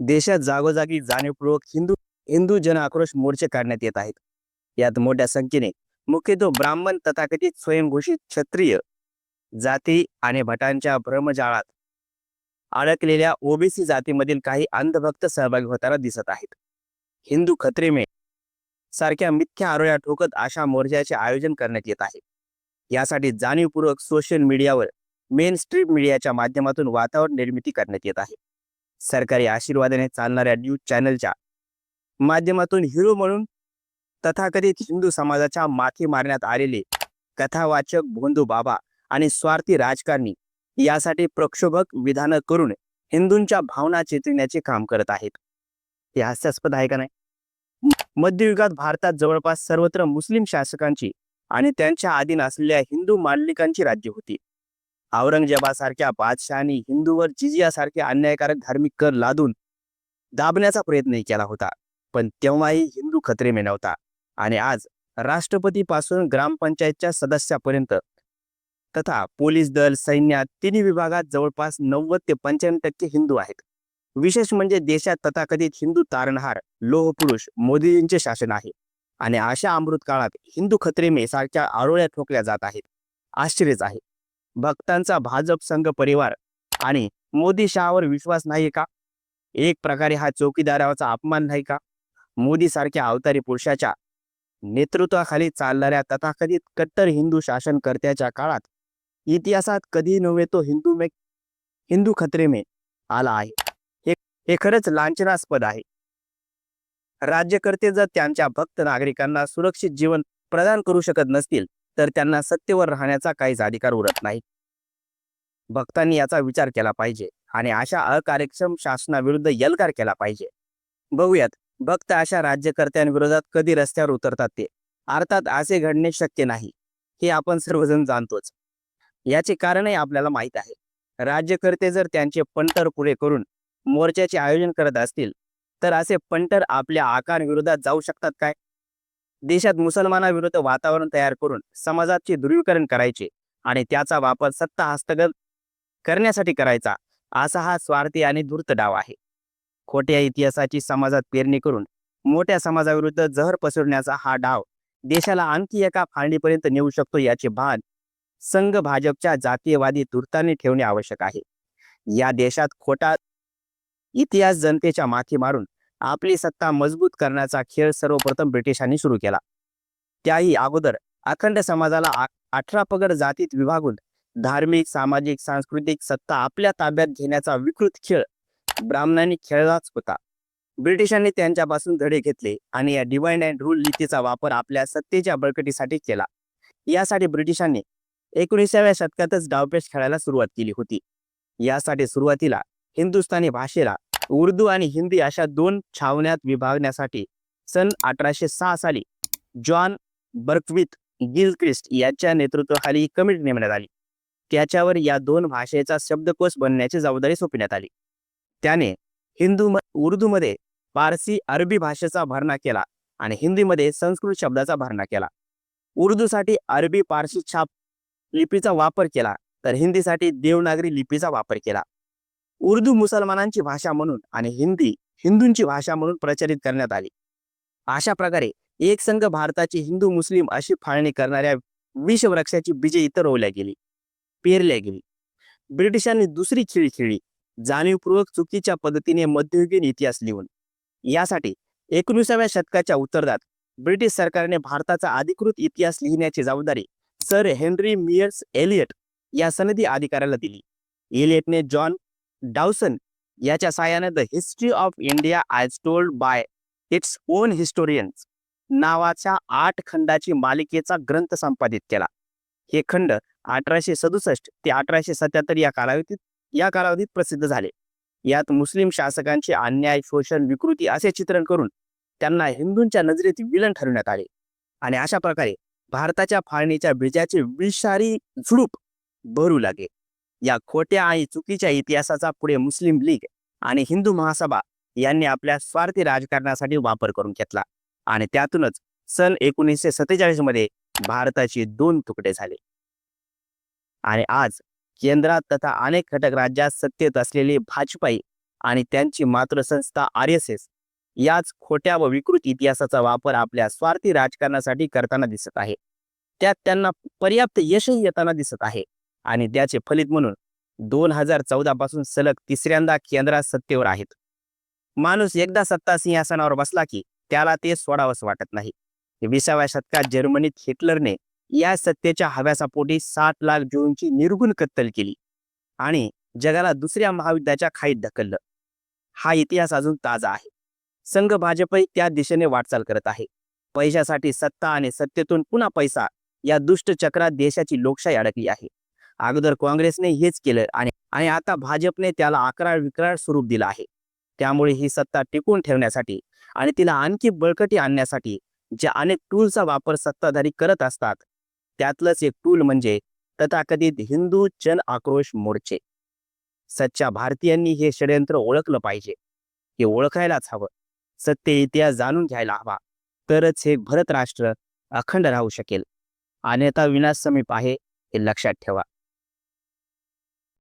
देशात जागोजागी जाणीवपूर्वक हिंदू हिंदू जन आक्रोश मोर्चे काढण्यात येत आहेत. यात मोठ्या संख्येने मुख्यतः ब्राह्मण तथाकथित स्वयंघोषित क्षत्रिय जाती आणि भटांच्या भ्रमजाळात अडकलेल्या ओबीसी जातीमधील काही अंधभक्त सहभागी होताना दिसत आहेत. हिंदू खत्रे में सारख्या मिथ्या आरोळ्या ठोकत अशा मोर्चाचे आयोजन करण्यात येत आहे. यासाठी जाणीवपूर्वक सोशल मीडियावर मेन स्ट्रीम मीडियाच्या माध्यमातून वातावरण निर्मिती करण्यात येत आहे. सरकारी आशीर्वादाने चालणाऱ्या न्यूज चॅनलच्या माध्यमातून हिरो म्हणून तथाकथित हिंदू समाजाच्या माथी मारण्यात आलेले कथावाचक भोंदू बाबा आणि स्वार्थी राजकारणी यासाठी प्रक्षोभक विधानं करून हिंदूंच्या भावना चित्रिण्याचे काम करत आहेत. हे हास्यास्पद आहे का नाही? मध्ययुगात भारतात जवळपास सर्वत्र मुस्लिम शासकांची आणि त्यांच्या अधीन असलेल्या हिंदू मांडलिकांची राज्य होती. औरंगजेबासारख्या बादशहानी हिंदूवर जिजियासारखे अन्यायकारक धार्मिक कर लादून दाबण्याचा प्रयत्नही केला होता, पण तेव्हाही हिंदू खतरे में नव्हता. आणि आज राष्ट्रपतीपासून ग्रामपंचायतच्या सदस्यापर्यंत तथा पोलीस दल, सैन्यात तिन्ही विभागात जवळपास 90 ते 95% हिंदू आहेत. विशेष म्हणजे देशात तथाकथित हिंदू तारणहार लोहपुरुष मोदीजींचे शासन आहे. आणि अशा अमृत काळात हिंदू खतरे में सारख्या आरोळ्या ठोकल्या जात आहेत. आश्चर्यच आहे. भक्तांचा भाजप संघ परिवार आणि मोदी शहावर विश्वास नाही का? एक प्रकारे हा चौकीदाराचा अपमान नाही का? मोदी सारख्या अवतारी पुरुषाच्या नेतृत्वाखाली चालणाऱ्या तथाकथित कट्टर हिंदू शासनकर्त्याच्या काळात इतिहासात कधी नव्हे तो हिंदू खतरे में आला आहे. हे खरंच लांछनास्पद आहे. राज्यकर्ते जर त्यांच्या भक्त नागरिकांना सुरक्षित जीवन प्रदान करू शकत नसतील तर त्यांना सत्तेवर राहण्याचा काहीच अधिकार उरत नाही. भक्तांनी याचा विचार केला पाहिजे आणि अशा अकार्यक्षम शासनाविरुद्ध यल्कार केला पाहिजे. बघूयात भक्त अशा राज्यकर्त्यांविरोधात कधी रस्त्यावर उतरतात ते. अर्थात असे घडणे शक्य नाही, हे आपण सर्वजण जाणतोच. याचे कारणही आपल्याला माहीत आहे. राज्यकर्ते जर त्यांचे पंटर पुढे करून मोर्चाचे आयोजन करत असतील तर असे पंटर आपल्या आकाराविरोधात जाऊ शकतात काय? देशात मुसलमानाविरुद्ध वातावरण तयार करून समाजाचे ध्रुवीकरण करायचे आणि त्याचा वापर सत्ता हस्तगत करण्यासाठी करायचा, असा हा स्वार्थी आणि धूर्त डाव आहे. खोट्या इतिहासाची समाजात पेरणी करून मोठ्या समाजाविरुद्ध जहर पसरवण्याचा हा डाव देशाला आणखी एका फाळणीपर्यंत नेऊ शकतो, याचे भान संघ भाजपच्या जातीयवादी धूर्तांनी ठेवणे आवश्यक आहे. या देशात खोटा इतिहास जनतेच्या माथी मारून आपली सत्ता मजबूत करण्याचा खेळ सर्वप्रथम ब्रिटिशांनी सुरू केला. त्याही अगोदर अखंड समाजाला 18 पगड जातीत विभागून धार्मिक, सामाजिक, सांस्कृतिक सत्ता आपल्या ताब्यात घेण्याचा विकृत खेळ ब्राह्मणांनी खेळलाच होता. ब्रिटिशांनी त्यांच्यापासून धडे घेतले आणि या डिवाइड अँड रूल नीतीचा वापर आपल्या सत्तेच्या बळकटीसाठी केला. यासाठी ब्रिटिशांनी 19व्या शतकातच डावपेच खेळायला सुरुवात केली होती. यासाठी सुरुवातीला हिंदुस्थानी भाषेला उर्दू आणि हिंदी अशा 2 छावण्यात विभागण्यासाठी सन 1806 साली जॉन बर्कविथ गिलक्रिस्ट यांच्या नेतृत्वाखाली कमिटी नेमण्यात आली. त्याच्यावर या 2 भाषेचा शब्दकोश बनवण्याची जबाबदारी सोपविण्यात आली. त्याने उर्दूमध्ये पारसी अरबी भाषेचा भरणा केला आणि हिंदीमध्ये संस्कृत शब्दाचा भरणा केला. उर्दूसाठी अरबी पारसी छाप लिपीचा वापर केला तर हिंदीसाठी देवनागरी लिपीचा वापर केला. उर्दू मुसलमानांची भाषा म्हणून आणि हिंदी हिंदूंची भाषा म्हणून प्रचलित करण्यात आली. अशा प्रकारे एक संघ भारताची हिंदू मुस्लिम अशी फाळणी करणाऱ्या विषवृक्षाची बीजे इतर पेरल्या गेली. ब्रिटिशांनी दुसरी खेळी खेळली, जाणीवपूर्वक चुकीच्या पद्धतीने मध्ययुगीन इतिहास लिहून. यासाठी 19व्या शतकाच्या उत्तरार्धात ब्रिटिश सरकारने भारताचा अधिकृत इतिहास लिहिण्याची जबाबदारी सर हेनरी मियर्स एलियट या सनदी अधिकाऱ्याला दिली. एलियटने जॉन डाउसन याच्या साहाय्याने the history of India as told by its own historians नावाच्या 8 खंडाची मालिकेचा ग्रंथ संपादित केला. हे खंड 1867 ते 1877 या कालावधीत प्रसिद्ध झाले. यात मुस्लिम शासकांचे अन्याय, शोषण, विकृती असे चित्रण करून त्यांना हिंदूंच्या नजरेत विलन ठरवण्यात आले. आणि अशा प्रकारे भारताच्या फाळणीच्या बीजाचे विषारी झुडूप भरू लागे. या खोट्या आणि चुकीच्या इतिहासाचा पुढे मुस्लिम लीग आणि हिंदू महासभा यांनी आपल्या स्वार्थी राजकारणासाठी वापर करून घेतला आणि त्यातूनच सन 1947 मध्ये भारताचे 2 तुकडे झाले. आणि आज केंद्रात तथा अनेक घटक राज्यात सत्तेत असलेले भाजपाई आणि त्यांची मातृसंस्था RSS याच खोट्या व विकृत इतिहासाचा वापर आपल्या स्वार्थी राजकारणासाठी करताना दिसत आहे. त्यात त्यांना पर्याप्त यशही येताना दिसत आहे आणि त्याचे फलित म्हणून 2014 पासून सलग तिसऱ्यांदा केंद्रात सत्तेवर आहेत. माणूस एकदा सत्ता सिंहासनावर बसला की त्याला ते सोडावंच वाटत नाही. 20व्या शतकात जर्मनीत हिटलरने या सत्तेच्या हव्यासापोटी 60 लाख ज्यूंची निर्घृण कत्तल केली आणि जगाला दुसऱ्या महायुद्धाच्या खाईत ढकललं. हा इतिहास अजून ताजा आहे. संघ भाजपही त्या दिशेने वाटचाल करत आहे. पैशासाठी सत्ता आणि सत्तेतून पुन्हा पैसा या दुष्ट चक्रात देशाची लोकशाही अडकली आहे. अगोदर काँग्रेसने हेच केलं आणि आता भाजपने त्याला आकराळ विक्राळ स्वरूप दिलं आहे. त्यामुळे ही सत्ता टिकून ठेवण्यासाठी आणि तिला आणखी बळकटी आणण्यासाठी जे अनेक टूलचा वापर सत्ताधारी करत असतात त्यातलंच एक टूल म्हणजे तथाकथित हिंदू जन आक्रोश मोर्चे. सच्च्या भारतीयांनी हे षडयंत्र ओळखलं पाहिजे. हे ओळखायलाच हवं. सत्य इतिहास जाणून घ्यायला हवा. तरच हे भरत राष्ट्र अखंड राहू शकेल. अन्यथा विनाश समीप आहे हे लक्षात ठेवा.